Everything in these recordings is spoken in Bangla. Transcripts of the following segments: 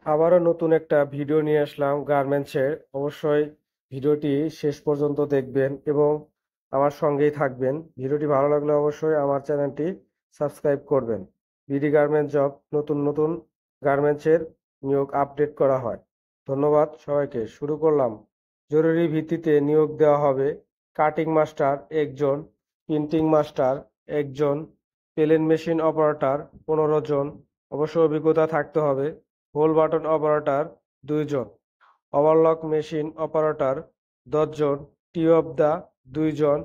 আবারও নতুন একটা ভিডিও নিয়ে আসলাম গার্মেন্টসের। অবশ্যই ভিডিওটি শেষ পর্যন্ত দেখবেন এবং আমার সঙ্গেই থাকবেন। ভিডিওটি ভালো লাগলে অবশ্যই আমার চ্যানেলটি সাবস্ক্রাইব করবেন। বিডি গার্মেন্টস জব নতুন নতুন গার্মেন্টসের নিয়োগ আপডেট করা হয়। ধন্যবাদ সবাইকে। শুরু করলাম। জরুরি ভিত্তিতে নিয়োগ দেওয়া হবে কাটিং মাস্টার একজন, প্রিন্টিং মাস্টার একজন, প্লেন মেশিন অপারেটর 15 জন। অবশ্যই অভিজ্ঞতা থাকতে হবে। হোল বাটন অপারেটর 2 জন, ওভারলক মেশিন অপারেটর 10 জন, টি অফ দা 2 জন,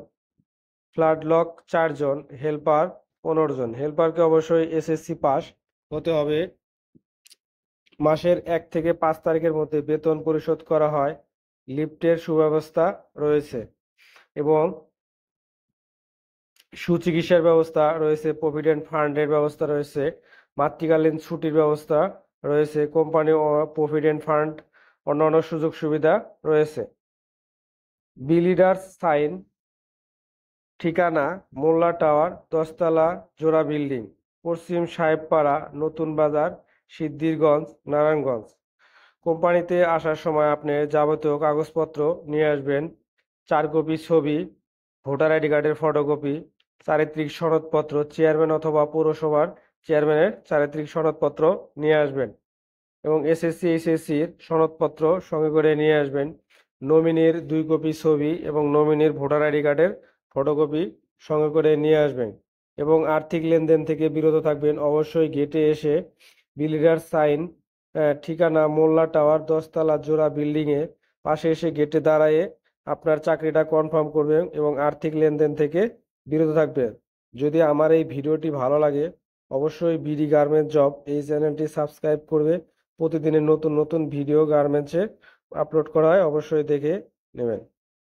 ফ্ল্যাট লক 4 জন, হেল্পার 15 জন। হেল্পারকে অবশ্যই এসএসসি পাস হতে হবে। মাসের 1 থেকে 5 তারিখের মধ্যে বেতন পরিশোধ করা হয়। লিফটের সুব্যবস্থা রয়েছে এবং সুচিকিৎসার ব্যবস্থা রয়েছে, প্রভিডেন্ট ফান্ডের ব্যবস্থা রয়েছে, মাতৃকালীন ছুটির ব্যবস্থা রয়েছে, কোম্পানি ও প্রভিডেন্ট ফান্ড অন্যান্য সুযোগ সুবিধা রয়েছে। বিলিডার্স সাইন, ঠিকানা মোল্লা টাওয়ার, 10তলা, জোড়া বিল্ডিং, পশ্চিম সাহেবপাড়া, নতুন বাজার, সিদ্ধিরগঞ্জ, নারায়ণগঞ্জ। কোম্পানিতে আসার সময় আপনি যাবতীয় কাগজপত্র নিয়ে আসবেন। 4 কপি ছবি, ভোটার আইডি কার্ডের ফটোকপি, চারিত্রিক সনদপত্র, চেয়ারম্যান অথবা পৌরসভার চেয়ারম্যানের চারিত্রিক সনদপত্র নিয়ে আসবেন এবং এসএসসি এইচএসসির সনদপত্র সঙ্গে করে নিয়ে আসবেন। নমিনির 2 কপি ছবি এবং নমিনির ভোটার আইডি কার্ডের ফটোকপি সঙ্গে করে নিয়ে আসবেন এবং আর্থিক লেনদেন থেকে বিরত থাকবেন। অবশ্যই গেটে এসে বিল্ডার সাইন, ঠিকানা মোল্লা টাওয়ার, 10তলা, জোড়া বিল্ডিংয়ে পাশে এসে গেটে দাঁড়ায়ে আপনার চাকরিটা কনফার্ম করবেন এবং আর্থিক লেনদেন থেকে বিরত থাকবেন। যদি আমার এই ভিডিওটি ভালো লাগে অবশ্যই বিডি গার্মেন্টস জব এই চ্যানেলটি সাবস্ক্রাইব করবে। প্রতিদিনের নতুন নতুন ভিডিও গার্মেন্টসে আপলোড করা হয়, অবশ্যই দেখে নেবেন।